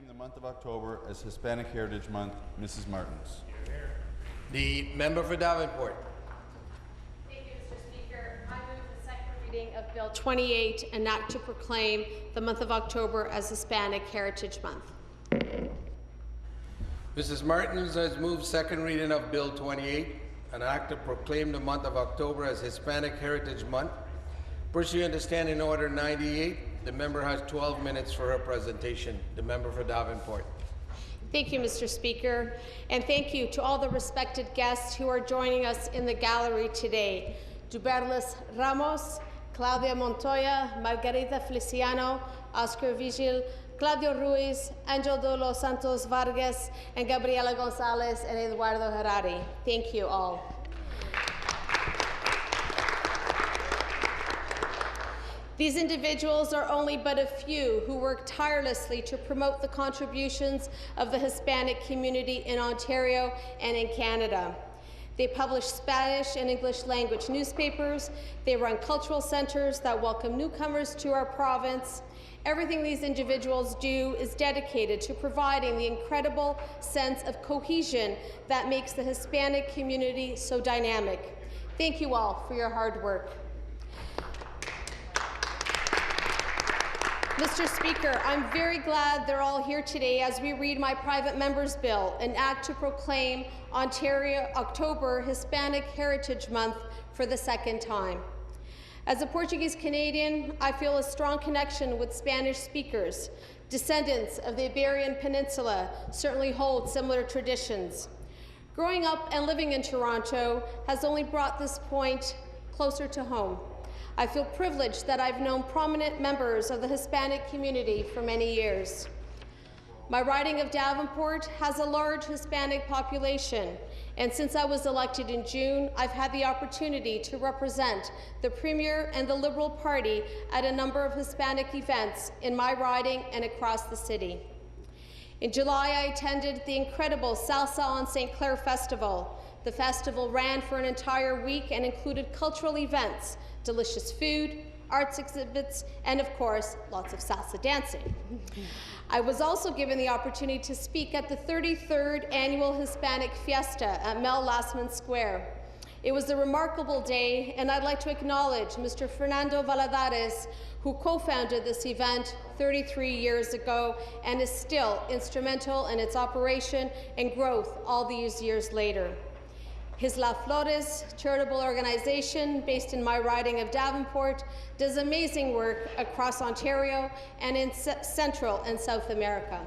proclaim the month of October as Hispanic Heritage Month. Mrs. Martins. The member for Davenport. Thank you, Mr. Speaker. I move the second reading of Bill 28, an act to proclaim the month of October as Hispanic Heritage Month. Mrs. Martins has moved second reading of Bill 28, an act to proclaim the month of October as Hispanic Heritage Month. Pursuant to Standing Order 98, the member has 12 minutes for her presentation. The member for Davenport. Thank you, Mr. Speaker, and thank you to all the respected guests who are joining us in the gallery today. Duberlis Ramos, Claudia Montoya, Margarita Feliciano, Oscar Vigil, Claudio Ruiz, Angel de los Santos Vargas, and Gabriela Gonzalez and Eduardo Harari. Thank you all. These individuals are only but a few who work tirelessly to promote the contributions of the Hispanic community in Ontario and in Canada. They publish Spanish and English language newspapers. They run cultural centers that welcome newcomers to our province. Everything these individuals do is dedicated to providing the incredible sense of cohesion that makes the Hispanic community so dynamic. Thank you all for your hard work. Mr. Speaker, I'm very glad they're all here today as we read my private member's bill, an act to proclaim October Hispanic Heritage Month for the second time. As a Portuguese Canadian, I feel a strong connection with Spanish speakers. Descendants of the Iberian Peninsula certainly hold similar traditions. Growing up and living in Toronto has only brought this point closer to home. I feel privileged that I've known prominent members of the Hispanic community for many years. My riding of Davenport has a large Hispanic population, and since I was elected in June, I've had the opportunity to represent the Premier and the Liberal Party at a number of Hispanic events in my riding and across the city. In July, I attended the incredible Salsa on St. Clair Festival. The festival ran for an entire week and included cultural events, delicious food, arts exhibits, and of course, lots of salsa dancing. I was also given the opportunity to speak at the 33rd Annual Hispanic Fiesta at Mel Lastman Square. It was a remarkable day, and I'd like to acknowledge Mr. Fernando Valadares, who co-founded this event 33 years ago and is still instrumental in its operation and growth all these years later. His La Flores charitable organization, based in my riding of Davenport, does amazing work across Ontario and in Central and South America.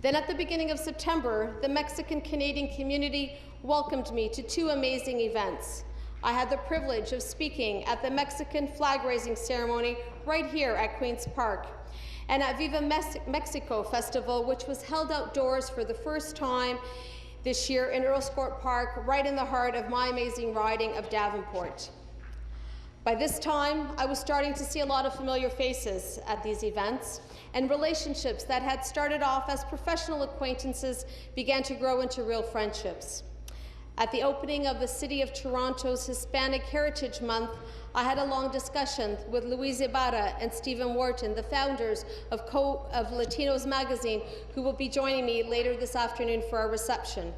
Then at the beginning of September, the Mexican-Canadian community welcomed me to two amazing events. I had the privilege of speaking at the Mexican flag-raising ceremony right here at Queen's Park, and at Viva Mexico Festival, which was held outdoors for the first time this year in Earls Court Park, right in the heart of my amazing riding of Davenport. By this time, I was starting to see a lot of familiar faces at these events, and relationships that had started off as professional acquaintances began to grow into real friendships. At the opening of the City of Toronto's Hispanic Heritage Month, I had a long discussion with Luis Ibarra and Stephen Wharton, the founders of Latinos Magazine, who will be joining me later this afternoon for our reception.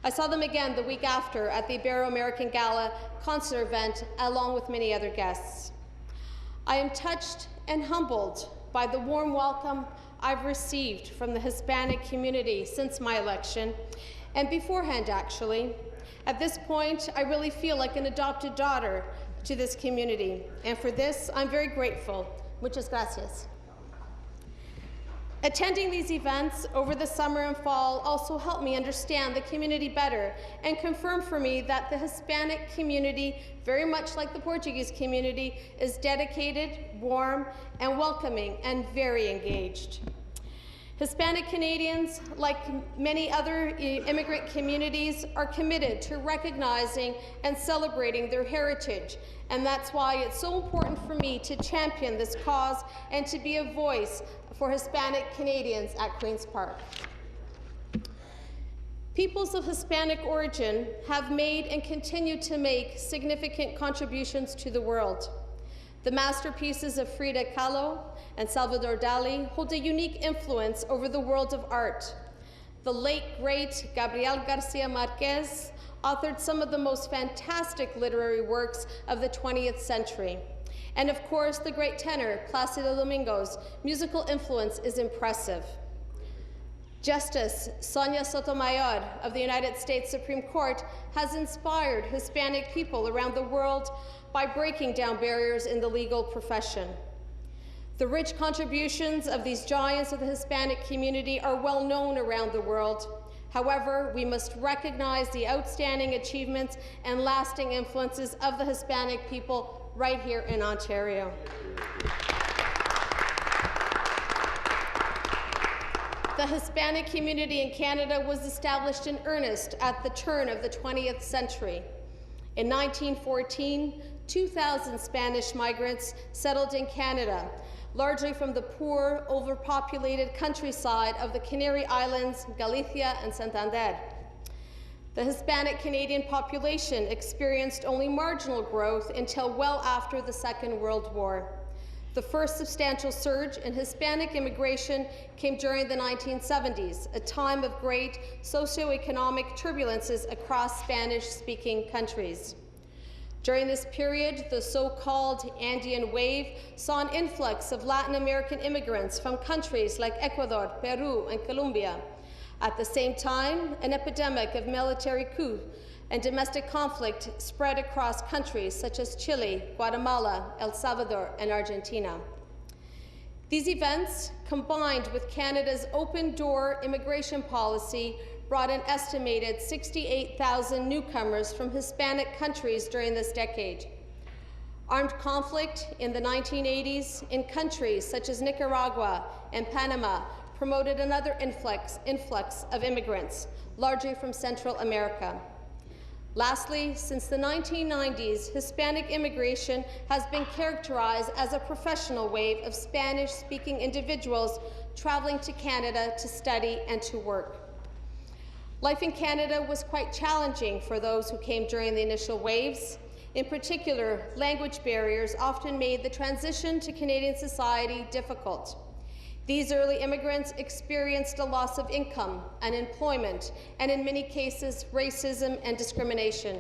I saw them again the week after at the Ibero-American Gala concert event, along with many other guests. I am touched and humbled by the warm welcome I've received from the Hispanic community since my election, and beforehand, actually. At this point, I really feel like an adopted daughter to this community, and for this, I'm very grateful. Muchas gracias. Attending these events over the summer and fall also helped me understand the community better and confirmed for me that the Hispanic community, very much like the Portuguese community, is dedicated, warm, and welcoming, and very engaged. Hispanic Canadians, like many other immigrant communities, are committed to recognizing and celebrating their heritage, and that's why it's so important for me to champion this cause and to be a voice for Hispanic Canadians at Queen's Park. Peoples of Hispanic origin have made and continue to make significant contributions to the world. The masterpieces of Frida Kahlo and Salvador Dali hold a unique influence over the world of art. The late, great Gabriel Garcia Marquez authored some of the most fantastic literary works of the 20th century. And of course, the great tenor, Plácido Domingo's musical influence is impressive. Justice Sonia Sotomayor of the United States Supreme Court has inspired Hispanic people around the world by breaking down barriers in the legal profession. The rich contributions of these giants of the Hispanic community are well known around the world. However, we must recognize the outstanding achievements and lasting influences of the Hispanic people right here in Ontario. The Hispanic community in Canada was established in earnest at the turn of the 20th century. In 1914, 2,000 Spanish migrants settled in Canada, largely from the poor, overpopulated countryside of the Canary Islands, Galicia, and Santander. The Hispanic Canadian population experienced only marginal growth until well after the Second World War. The first substantial surge in Hispanic immigration came during the 1970s, a time of great socioeconomic turbulences across Spanish-speaking countries. During this period, the so-called Andean wave saw an influx of Latin American immigrants from countries like Ecuador, Peru, and Colombia. At the same time, an epidemic of military coup and domestic conflict spread across countries such as Chile, Guatemala, El Salvador, and Argentina. These events, combined with Canada's open-door immigration policy, brought an estimated 68,000 newcomers from Hispanic countries during this decade. Armed conflict in the 1980s in countries such as Nicaragua and Panama promoted another influx of immigrants, largely from Central America. Lastly, since the 1990s, Hispanic immigration has been characterized as a professional wave of Spanish-speaking individuals traveling to Canada to study and to work. Life in Canada was quite challenging for those who came during the initial waves. In particular, language barriers often made the transition to Canadian society difficult. These early immigrants experienced a loss of income and employment, and in many cases, racism and discrimination.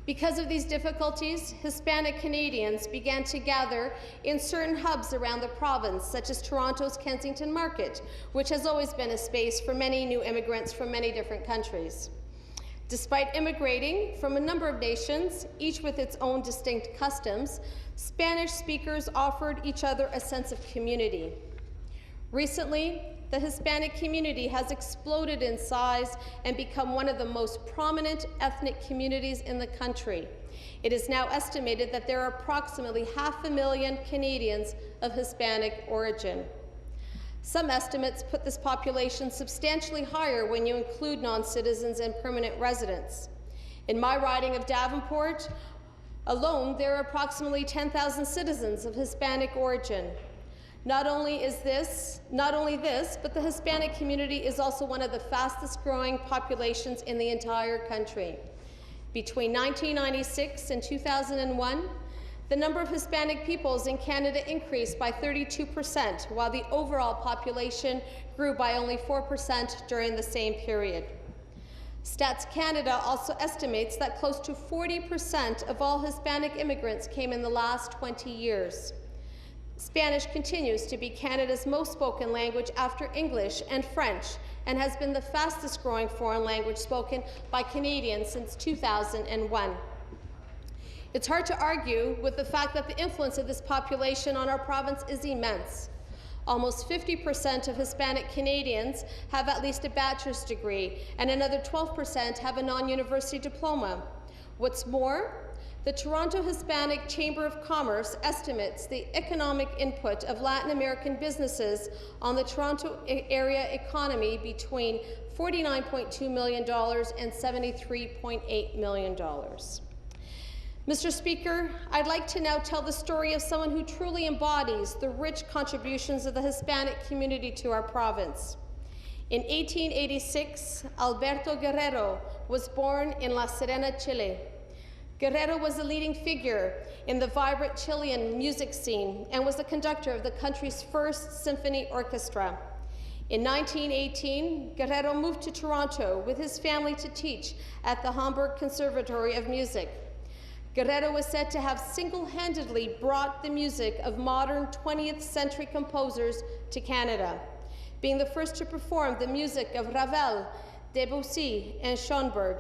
Because of these difficulties, Hispanic Canadians began to gather in certain hubs around the province, such as Toronto's Kensington Market, which has always been a space for many new immigrants from many different countries. Despite immigrating from a number of nations, each with its own distinct customs, Spanish speakers offered each other a sense of community. Recently, the Hispanic community has exploded in size and become one of the most prominent ethnic communities in the country. It is now estimated that there are approximately 500,000 Canadians of Hispanic origin. Some estimates put this population substantially higher when you include non-citizens and permanent residents. In my riding of Davenport alone, there are approximately 10,000 citizens of Hispanic origin. Not only this, but the Hispanic community is also one of the fastest growing populations in the entire country. Between 1996 and 2001, the number of Hispanic peoples in Canada increased by 32%, while the overall population grew by only 4% during the same period. Stats Canada also estimates that close to 40% of all Hispanic immigrants came in the last 20 years. Spanish continues to be Canada's most spoken language after English and French, and has been the fastest growing foreign language spoken by Canadians since 2001. It's hard to argue with the fact that the influence of this population on our province is immense. Almost 50% of Hispanic Canadians have at least a bachelor's degree, and another 12% have a non-university diploma. What's more, the Toronto Hispanic Chamber of Commerce estimates the economic input of Latin American businesses on the Toronto area economy between $49.2 million and $73.8 million. Mr. Speaker, I'd like to now tell the story of someone who truly embodies the rich contributions of the Hispanic community to our province. In 1886, Alberto Guerrero was born in La Serena, Chile. Guerrero was a leading figure in the vibrant Chilean music scene and was the conductor of the country's first symphony orchestra. In 1918, Guerrero moved to Toronto with his family to teach at the Hamburg Conservatory of Music. Guerrero was said to have single-handedly brought the music of modern 20th century composers to Canada, being the first to perform the music of Ravel, Debussy, and Schoenberg.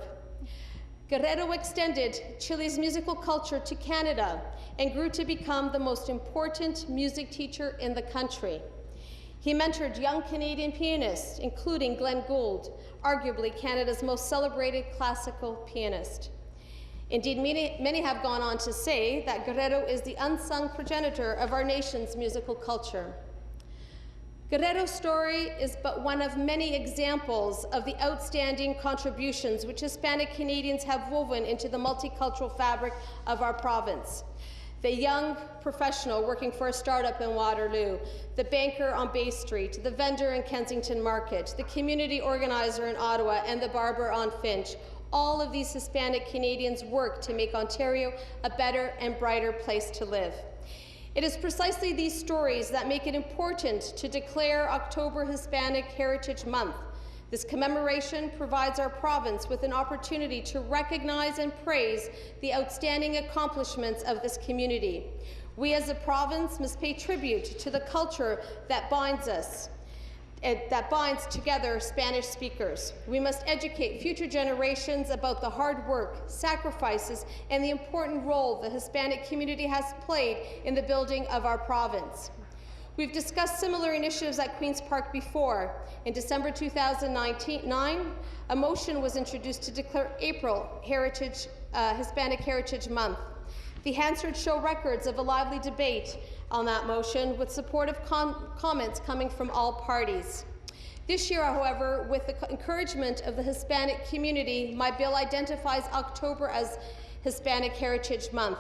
Guerrero extended Chile's musical culture to Canada and grew to become the most important music teacher in the country. He mentored young Canadian pianists, including Glenn Gould, arguably Canada's most celebrated classical pianist. Indeed, many have gone on to say that Guerrero is the unsung progenitor of our nation's musical culture. Guerrero's story is but one of many examples of the outstanding contributions which Hispanic Canadians have woven into the multicultural fabric of our province. The young professional working for a startup in Waterloo, the banker on Bay Street, the vendor in Kensington Market, the community organizer in Ottawa, and the barber on Finch. All of these Hispanic Canadians work to make Ontario a better and brighter place to live. It is precisely these stories that make it important to declare October Hispanic Heritage Month. This commemoration provides our province with an opportunity to recognize and praise the outstanding accomplishments of this community. We as a province must pay tribute to the culture that binds us, that binds together Spanish speakers. We must educate future generations about the hard work, sacrifices, and the important role the Hispanic community has played in the building of our province. We've discussed similar initiatives at Queen's Park before. In December 2009, a motion was introduced to declare April Hispanic Heritage Month. The Hansard Show records of a lively debate on that motion with supportive comments coming from all parties. This year, however, with the encouragement of the Hispanic community, my bill identifies October as Hispanic Heritage Month.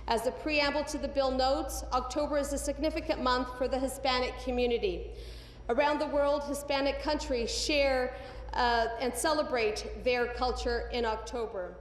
As the preamble to the bill notes, October is a significant month for the Hispanic community. Around the world, Hispanic countries share and celebrate their culture in October.